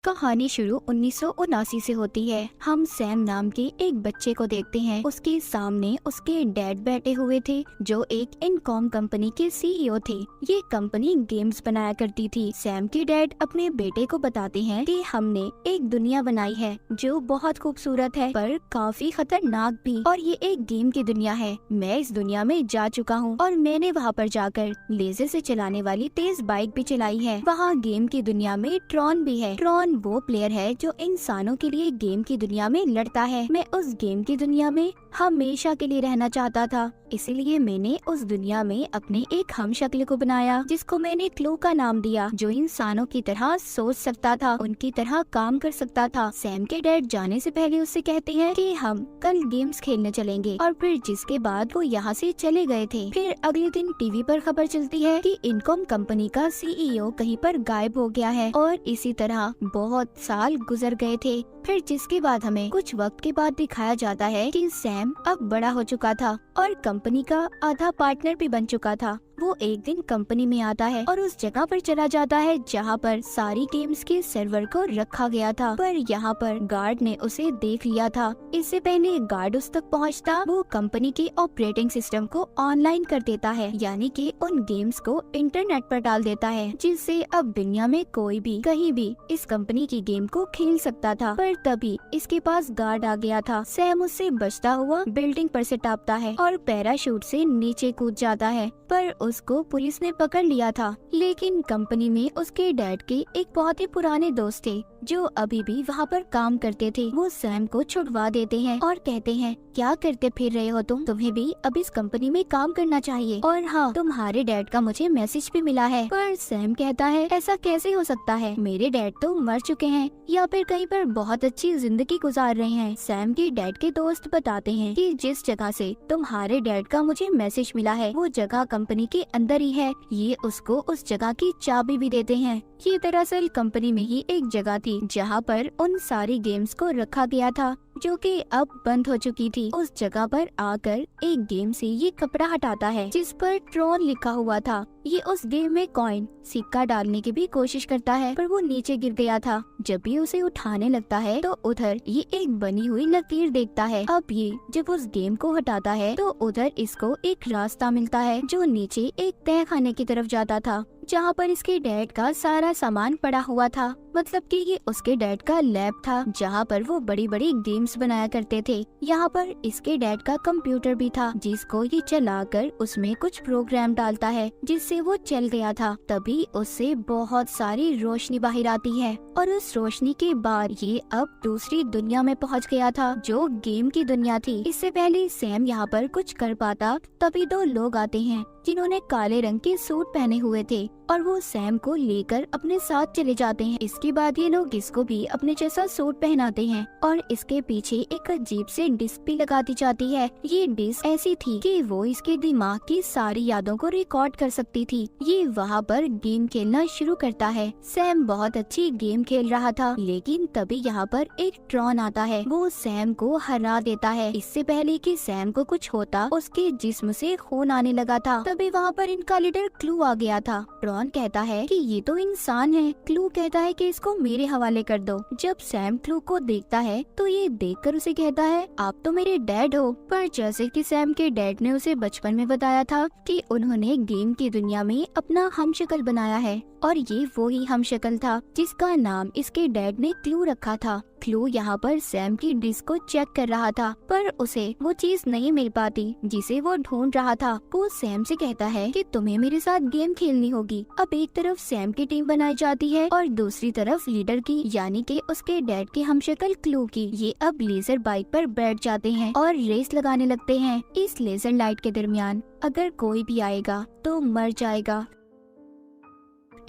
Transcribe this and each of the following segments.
कहानी शुरू 1979 से होती है। हम सैम नाम के एक बच्चे को देखते हैं। उसके सामने उसके डैड बैठे हुए थे जो एक इनकॉम कंपनी के सीईओ थे। ये कंपनी गेम्स बनाया करती थी। सैम के डैड अपने बेटे को बताते हैं कि हमने एक दुनिया बनाई है जो बहुत खूबसूरत है पर काफी खतरनाक भी, और ये एक गेम की दुनिया है। मैं इस दुनिया में जा चुका हूँ और मैंने वहाँ पर जाकर लेजर से चलाने वाली तेज बाइक भी चलाई है। वहाँ गेम की दुनिया में ट्रॉन भी है। ट्रॉन वो प्लेयर है जो इंसानों के लिए गेम की दुनिया में लड़ता है। मैं उस गेम की दुनिया में हमेशा के लिए रहना चाहता था, इसीलिए मैंने उस दुनिया में अपने एक हमशक्ल को बनाया जिसको मैंने क्लू का नाम दिया, जो इंसानों की तरह सोच सकता था, उनकी तरह काम कर सकता था। सैम के डैड जाने से पहले उससे कहते हैं कि हम कल गेम्स खेलने चलेंगे, और फिर जिसके बाद वो यहाँ से चले गए थे। फिर अगले दिन टीवी पर खबर चलती है कि इनकॉम कंपनी का सीईओ कहीं पर गायब हो गया है, और इसी तरह बहुत साल गुजर गए थे। फिर जिसके बाद हमें कुछ वक्त के बाद दिखाया जाता है कि सैम अब बड़ा हो चुका था और कंपनी का आधा पार्टनर भी बन चुका था। वो एक दिन कंपनी में आता है और उस जगह पर चला जाता है जहाँ पर सारी गेम्स के सर्वर को रखा गया था, पर यहाँ पर गार्ड ने उसे देख लिया था। इससे पहले गार्ड उस तक पहुँचता, वो कंपनी के ऑपरेटिंग सिस्टम को ऑनलाइन कर देता है, यानी कि उन गेम्स को इंटरनेट पर डाल देता है, जिससे अब दुनिया में कोई भी कहीं भी इस कंपनी की गेम को खेल सकता था। पर तभी इसके पास गार्ड आ गया था। सैम उससे बचता हुआ बिल्डिंग पर से टापता है और पैराशूट से नीचे कूद जाता है, पर उसको पुलिस ने पकड़ लिया था। लेकिन कंपनी में उसके डैड के एक बहुत ही पुराने दोस्त थे जो अभी भी वहाँ पर काम करते थे। वो सैम को छुड़वा देते हैं और कहते हैं, क्या करते फिर रहे हो तुम? तुम्हें भी अब इस कंपनी में काम करना चाहिए, और हाँ, तुम्हारे डैड का मुझे मैसेज भी मिला है। पर सैम कहता है, ऐसा कैसे हो सकता है? मेरे डैड तो मर चुके हैं या फिर कहीं पर बहुत अच्छी जिंदगी गुजार रहे हैं। सैम के डैड के दोस्त बताते हैं कि जिस जगह से तुम्हारे डैड का मुझे मैसेज मिला है वो जगह कंपनी के अंदर ही है। ये उसको उस जगह की चाबी भी देते हैं। ये दरअसल कंपनी में ही एक जगह थी जहाँ पर उन सारी गेम्स को रखा गया था जो कि अब बंद हो चुकी थी। उस जगह पर आकर एक गेम से ये कपड़ा हटाता है जिस पर ट्रॉन लिखा हुआ था। ये उस गेम में कॉइन सिक्का डालने की भी कोशिश करता है, पर वो नीचे गिर गया था। जब भी उसे उठाने लगता है तो उधर ये एक बनी हुई लकीर देखता है। अब ये जब उस गेम को हटाता है तो उधर इसको एक रास्ता मिलता है जो नीचे एक तह खाने की तरफ जाता था, जहाँ पर इसके डैड का सारा सामान पड़ा हुआ था। मतलब कि ये उसके डैड का लैब था जहाँ पर वो बड़ी बड़ी गेम्स बनाया करते थे। यहाँ पर इसके डैड का कंप्यूटर भी था जिसको ये चलाकर उसमें कुछ प्रोग्राम डालता है जिससे वो चल गया था। तभी उससे बहुत सारी रोशनी बाहर आती है और उस रोशनी के बाद ये अब दूसरी दुनिया में पहुँच गया था जो गेम की दुनिया थी। इससे पहले सैम यहाँ पर कुछ कर पाता तभी दो लोग आते हैं जिन्होंने काले रंग के सूट पहने हुए थे और वो सैम को लेकर अपने साथ चले जाते हैं। इसके बाद ये लोग इसको भी अपने जैसा सूट पहनाते हैं और इसके पीछे एक अजीब से डिस्क भी लगा दी जाती है। ये डिस्क ऐसी थी कि वो इसके दिमाग की सारी यादों को रिकॉर्ड कर सकती थी। ये वहाँ पर गेम खेलना शुरू करता है। सैम बहुत अच्छी गेम खेल रहा था, लेकिन तभी यहाँ पर एक ट्रॉन आता है। वो सैम को हरा देता है। इससे पहले कि सैम को कुछ होता, उसके जिस्म से खून आने लगा था। तभी वहाँ पर इनका लीडर क्लू आ गया था। ट्रॉन कहता है कि ये तो इंसान है। क्लू कहता है कि इसको मेरे हवाले कर दो। जब सैम क्लू को देखता है तो ये देखकर उसे कहता है, आप तो मेरे डैड हो। पर जैसे कि सैम के डैड ने उसे बचपन में बताया था कि उन्होंने गेम की दुनिया में अपना हमशक्ल बनाया है, और ये वो ही हमशक्ल था जिसका नाम इसके डैड ने क्लू रखा था। क्लू यहाँ पर सैम की डिस्क को चेक कर रहा था, पर उसे वो चीज नहीं मिल पाती जिसे वो ढूंढ रहा था। वो सैम से कहता है कि तुम्हें मेरे साथ गेम खेलनी होगी। अब एक तरफ सैम की टीम बनाई जाती है और दूसरी तरफ लीडर की, यानी कि उसके डैड के हमशक्ल क्लू की। ये अब लेजर बाइक पर बैठ जाते हैं और रेस लगाने लगते हैं। इस लेजर लाइट के दरमियान अगर कोई भी आएगा तो मर जाएगा।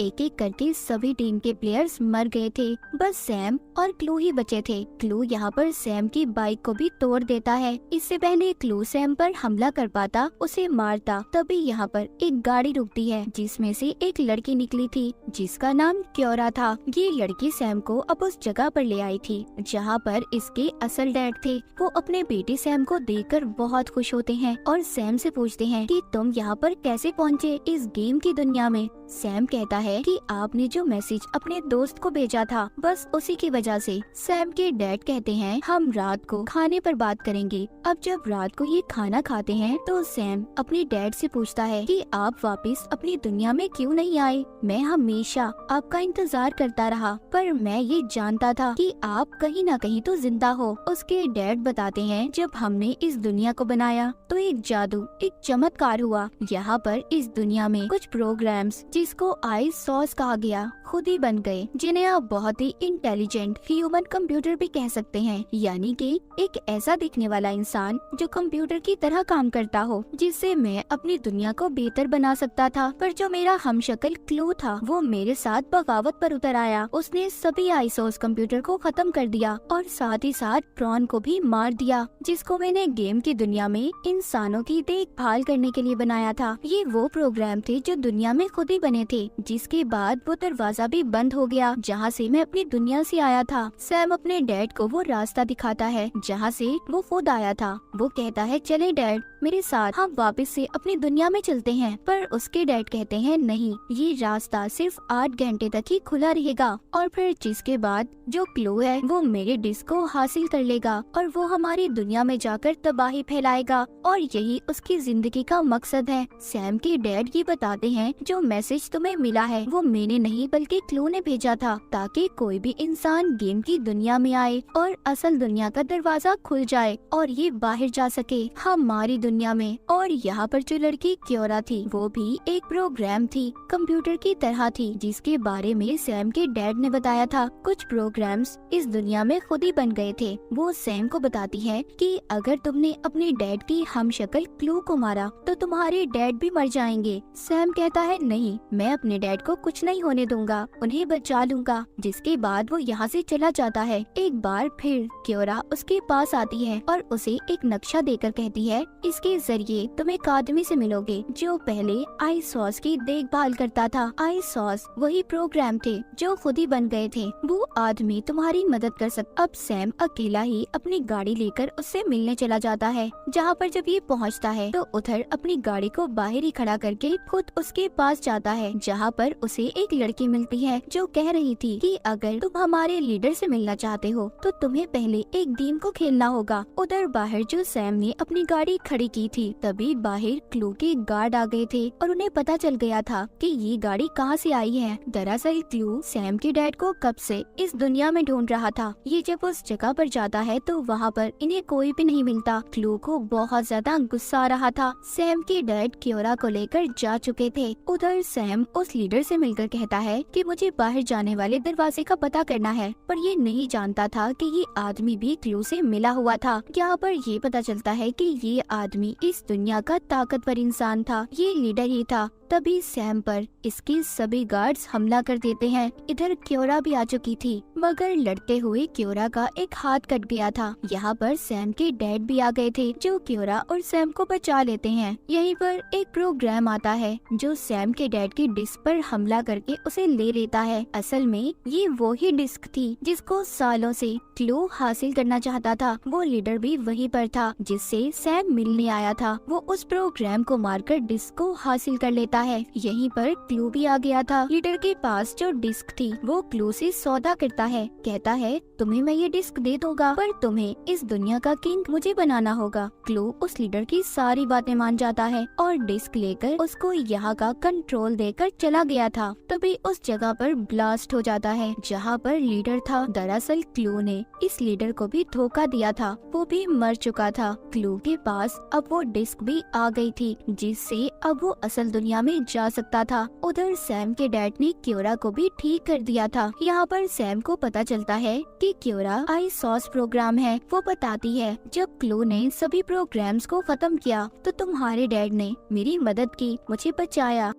एक एक करके सभी टीम के प्लेयर्स मर गए थे, बस सैम और क्लू ही बचे थे। क्लू यहाँ पर सैम की बाइक को भी तोड़ देता है। इससे पहले क्लू सैम पर हमला कर पाता, उसे मारता। तभी यहाँ पर एक गाड़ी रुकती है जिसमें से एक लड़की निकली थी जिसका नाम क्योरा था। ये लड़की सैम को अब उस जगह पर ले आई थी जहाँ पर इसके असल डैड थे। वो अपने बेटे सैम को देखकर बहुत खुश होते हैं और सैम से पूछते हैं कि तुम यहाँ पर कैसे पहुँचे इस गेम की दुनिया में। सैम कहता है कि आपने जो मैसेज अपने दोस्त को भेजा था बस उसी की वजह से। सैम के डैड कहते हैं हम रात को खाने पर बात करेंगे। अब जब रात को ये खाना खाते हैं तो सैम अपने डैड से पूछता है कि आप वापस अपनी दुनिया में क्यों नहीं आए? मैं हमेशा आपका इंतजार करता रहा पर मैं ये जानता था कि आप कहीं ना कहीं तो जिंदा हो। उसके डैड बताते हैं जब हमने इस दुनिया को बनाया तो एक जादू, एक चमत्कार हुआ। यहाँ पर इस दुनिया में कुछ प्रोग्राम्स जिसको आई सॉस कहा गया खुद ही बन गए, जिन्हें आप बहुत ही इंटेलिजेंट ह्यूमन कंप्यूटर भी कह सकते हैं। यानी कि एक ऐसा दिखने वाला इंसान जो कंप्यूटर की तरह काम करता हो, जिससे मैं अपनी दुनिया को बेहतर बना सकता था। पर जो मेरा हमशक्ल क्लू था वो मेरे साथ बगावत पर उतर आया। उसने सभी आई सॉस कंप्यूटर को खत्म कर दिया और साथ ही साथ प्रॉन को भी मार दिया, जिसको मैंने गेम की दुनिया में इंसानों की देखभाल करने के लिए बनाया था। ये वो प्रोग्राम थे जो दुनिया में खुद ही बने थे। जिसके बाद वो दरवाजा भी बंद हो गया जहाँ से मैं अपनी दुनिया से आया था। सैम अपने डैड को वो रास्ता दिखाता है जहाँ से वो खुद आया था। वो कहता है चले डैड मेरे साथ, हम वापस से अपनी दुनिया में चलते हैं। पर उसके डैड कहते हैं नहीं, ये रास्ता सिर्फ 8 घंटे तक ही खुला रहेगा और फिर जिसके बाद जो क्लू है वो मेरे डिस्क को हासिल कर लेगा और वो हमारी दुनिया में जाकर तबाही फैलाएगा और यही उसकी जिंदगी का मकसद है। सैम के डैड ये बताते हैं जो मैसेज तुम्हें मिला है वो मैंने नहीं बल्कि क्लू ने भेजा था, ताकि कोई भी इंसान गेम की दुनिया में आए और असल दुनिया का दरवाजा खुल जाए और ये बाहर जा सके हमारी दुनिया में। और यहाँ पर जो लड़की क्योरा थी वो भी एक प्रोग्राम थी, कंप्यूटर की तरह थी, जिसके बारे में सैम के डैड ने बताया था। कुछ प्रोग्राम्स इस दुनिया में खुद ही बन गए थे। वो सैम को बताती है कि अगर तुमने अपने डैड की हमशक्ल क्लू को मारा तो तुम्हारे डैड भी मर जाएंगे। सैम कहता है नहीं, मैं अपने डैड को कुछ नहीं होने दूंगा, उन्हें बचा लूंगा। जिसके बाद वो यहाँ से चला जाता है। एक बार फिर क्योरा उसके पास आती है और उसे एक नक्शा देकर कहती है इसके जरिए तुम एक आदमी से मिलोगे जो पहले आई सॉस की देखभाल करता था। आई सॉस वही प्रोग्राम थे जो खुद ही बन गए थे। वो आदमी तुम्हारी मदद कर सकता। अब सैम अकेला ही अपनी गाड़ी लेकर उससे मिलने चला जाता है। जहाँ पर जब ये पहुँचता है तो उधर अपनी गाड़ी को बाहर ही खड़ा करके खुद उसके पास जाता है, जहाँ पर उसे एक लड़की मिलती है जो कह रही थी कि अगर तुम हमारे लीडर से मिलना चाहते हो तो तुम्हें पहले एक गेम को खेलना होगा। उधर बाहर जो सैम ने अपनी गाड़ी खड़ी की थी तभी बाहर क्लू के गार्ड आ गए थे और उन्हें पता चल गया था कि ये गाड़ी कहाँ से आई है। दरअसल क्लू सैम के डैड को कब से इस दुनिया में ढूंढ रहा था। ये जब उस जगह पर जाता है तो वहाँ पर इन्हें कोई भी नहीं मिलता। क्लू को बहुत ज्यादा गुस्सा आ रहा था। सैम के डैड क्योरा को लेकर जा चुके थे। उधर सैम उस लीडर से मिलकर कहता है कि मुझे बाहर जाने वाले दरवाजे का पता करना है, पर ये नहीं जानता था कि ये आदमी भी क्लू से मिला हुआ था। यहाँ पर ये पता चलता है कि ये आदमी इस दुनिया का ताकतवर इंसान था, ये लीडर ही था। तभी सैम पर इसके सभी गार्ड्स हमला कर देते हैं। इधर क्योरा भी आ चुकी थी, मगर लड़ते हुए क्योरा का एक हाथ कट गया था। यहाँ पर सैम के डैड भी आ गए थे जो क्योरा और सैम को बचा लेते हैं। यहीं पर एक प्रोग्राम आता है जो सैम के डैड की डिस्क पर हमला करके उसे ले लेता है। असल में ये वो ही डिस्क थी जिसको सालों से क्लू हासिल करना चाहता था। वो लीडर भी वहीं पर था जिससे सैम मिलने आया था। वो उस प्रोग्राम को मारकर डिस्क को हासिल कर लेता है। यहीं पर क्लू भी आ गया था। लीडर के पास जो डिस्क थी वो क्लू से सौदा करता है, कहता है तुम्हें मैं ये डिस्क दे दूंगा पर तुम्हें इस दुनिया का किंग मुझे बनाना होगा। क्लू उस लीडर की सारी बातें मान जाता है और डिस्क लेकर उसको यहाँ का कंट्रोल देकर चला गया था। तभी उस जगह पर ब्लास्ट हो जाता है जहाँ पर लीडर था। दरअसल क्लू ने इस लीडर को भी धोखा दिया था, वो भी मर चुका था। क्लू के पास अब वो डिस्क भी आ गई थी जिससे अब वो असल दुनिया में जा सकता था। उधर सैम के डैड ने क्योरा को भी ठीक कर दिया था। यहाँ पर सैम को पता चलता है कि क्योरा आई सॉस प्रोग्राम है। वो बताती है जब क्लू ने सभी प्रोग्राम्स को खत्म किया तो तुम्हारे डैड ने मेरी मदद की, मुझे बचाया।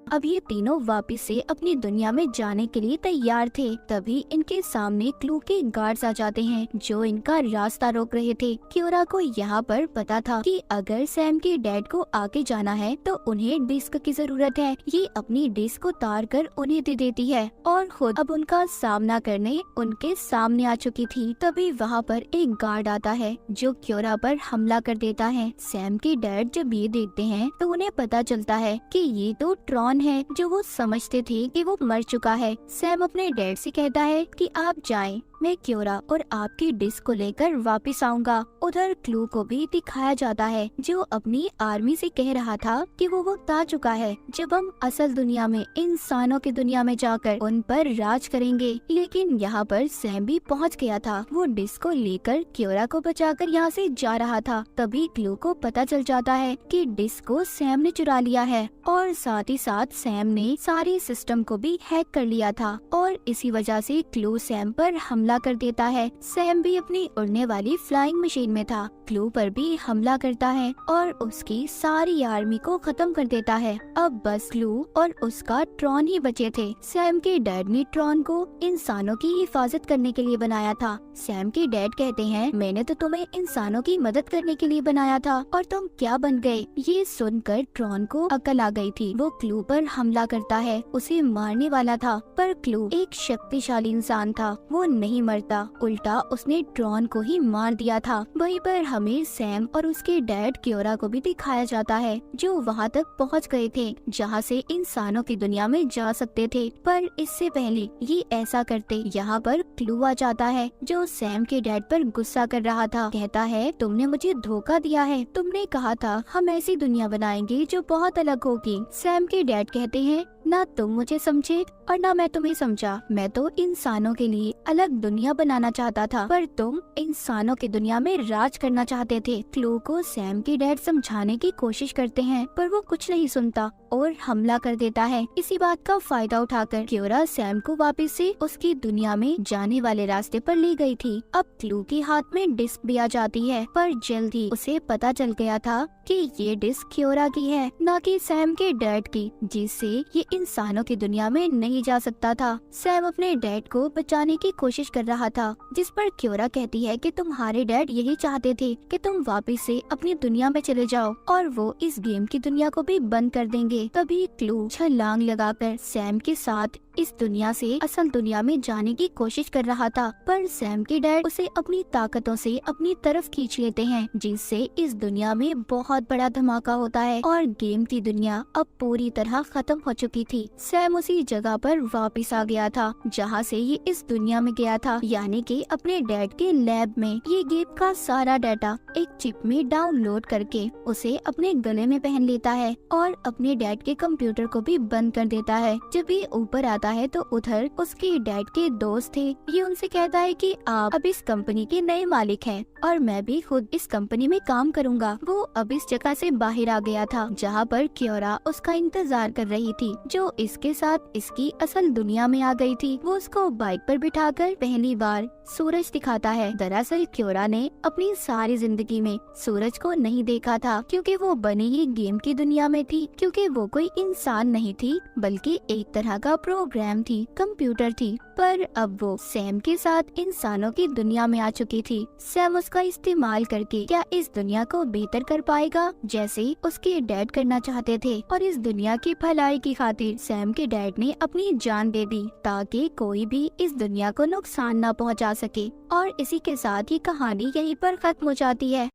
अब ये तीनों वापस से अपनी दुनिया में जाने के लिए तैयार थे। तभी इनके सामने क्लू के गार्ड्स आ जाते हैं जो इनका रास्ता रोक रहे थे। क्योरा को यहाँ पर पता था कि अगर सैम के डैड को आगे जाना है तो उन्हें डिस्क की जरूरत है। ये अपनी डिस्क उतार कर उन्हें दे देती है और खुद अब उनका सामना करने उनके सामने आ चुकी थी। तभी वहाँ पर एक गार्ड आता है जो क्योरा पर हमला कर देता है। सैम के डैड जब ये देखते हैं तो उन्हें पता चलता है कि ये तो ट्रॉन ट्रॉन है जो वो समझते थे कि वो मर चुका है। सैम अपने डैड से कहता है कि आप जाएं, मैं क्योरा और आपकी डिस्क को लेकर वापस आऊंगा। उधर क्लू को भी दिखाया जाता है जो अपनी आर्मी से कह रहा था कि वो वक्त आ चुका है जब हम असल दुनिया में, इंसानों की दुनिया में जाकर उन पर राज करेंगे। लेकिन यहाँ पर सैम भी पहुँच गया था। वो डिस्क को लेकर क्योरा को बचाकर यहाँ से जा रहा था। तभी क्लू को पता चल जाता है कि डिस्क को सैम ने चुरा लिया है और साथ ही साथ सैम ने सारे सिस्टम को भी हैक कर लिया था और इसी वजह से क्लू सैम पर हमला कर देता है। सैम भी अपनी उड़ने वाली फ्लाइंग मशीन में था। क्लू पर भी हमला करता है और उसकी सारी आर्मी को खत्म कर देता है। अब बस क्लू और उसका ट्रॉन ही बचे थे। सैम के डैड ने ट्रॉन को इंसानों की हिफाजत करने के लिए बनाया था। सैम के डैड कहते हैं, मैंने तो तुम्हें इंसानों की मदद करने के लिए बनाया था और तुम क्या बन गए। ये सुनकर ट्रॉन को अकल आ गई थी। वो क्लू पर हमला करता है, उसे मारने वाला था, पर क्लू एक शक्तिशाली इंसान था। वो नहीं मरता, उल्टा उसने ट्रॉन को ही मार दिया था। वहीं पर हमें सैम और उसके डैड क्योरा को भी दिखाया जाता है जो वहाँ तक पहुँच गए थे जहाँ से इंसानों की दुनिया में जा सकते थे। पर इससे पहले ये ऐसा करते यहाँ पर क्लू आ जाता है जो सैम के डैड पर गुस्सा कर रहा था। कहता है, तुमने मुझे धोखा दिया है, तुमने कहा था हम ऐसी दुनिया बनाएंगे जो बहुत अलग होगी। सैम के डैड कहते हैं, ना तुम मुझे समझे और ना मैं तुम्हें समझा। मैं तो इंसानों के लिए अलग दुनिया बनाना चाहता था पर तुम इंसानों की दुनिया में राज करना चाहते थे। क्लू को सैम के डैड समझाने की कोशिश करते हैं पर वो कुछ नहीं सुनता और हमला कर देता है। इसी बात का फायदा उठाकर क्योरा सैम को वापस से उसकी दुनिया में जाने वाले रास्ते पर ले गई थी। अब क्लू के हाथ में डिस्क भी आ जाती है पर जल्द ही उसे पता चल गया था कि ये डिस्क क्योरा की है, न कि सैम के डैड की, जिससे ये इंसानों की दुनिया में नहीं जा सकता था। सैम अपने डैड को बचाने की कोशिश कर रहा था जिस पर क्योरा कहती है कि तुम्हारे डैड यही चाहते थे कि तुम वापस से अपनी दुनिया में चले जाओ और वो इस गेम की दुनिया को भी बंद कर देंगे। तभी क्लू छलांग लगाकर सैम के साथ इस दुनिया से असल दुनिया में जाने की कोशिश कर रहा था पर सैम के डैड उसे अपनी ताकतों से अपनी तरफ खींच लेते हैं जिससे इस दुनिया में बहुत बड़ा धमाका होता है और गेम की दुनिया अब पूरी तरह खत्म हो चुकी थी। सैम उसी जगह पर वापस आ गया था जहाँ से ये इस दुनिया में गया था, यानी कि अपने डैड के लैब में। ये गेम का सारा डाटा एक चिप में डाउनलोड करके उसे अपने गले में पहन लेता है और अपने डैड के कंप्यूटर को भी बंद कर देता है। जब ये ऊपर आता है तो उधर उसके डैड के दोस्त थे। ये उनसे कहता है कि आप अब इस कंपनी के नए मालिक हैं और मैं भी खुद इस कंपनी में काम करूंगा। वो अब इस जगह से बाहर आ गया था जहाँ पर क्योरा उसका इंतजार कर रही थी जो इसके साथ इसकी असल दुनिया में आ गई थी। वो उसको बाइक पर बिठाकर पहली बार सूरज दिखाता है। दरअसल क्योरा ने अपनी सारी जिंदगी में सूरज को नहीं देखा था क्योंकि वो बनी ही गेम की दुनिया में थी, क्योंकि वो कोई इंसान नहीं थी बल्कि एक तरह का प्रोग्राम थी, कंप्यूटर थी। पर अब वो सैम के साथ इंसानों की दुनिया में आ चुकी थी। सैम उसका इस्तेमाल करके क्या इस दुनिया को बेहतर कर पाएगा जैसे उसके डैड करना चाहते थे, और इस दुनिया की भलाई की खातिर सैम के डैड ने अपनी जान दे दी ताकि कोई भी इस दुनिया को नुकसान न पहुंचा सके। और इसी के साथ ही कहानी यहीं पर खत्म हो जाती है।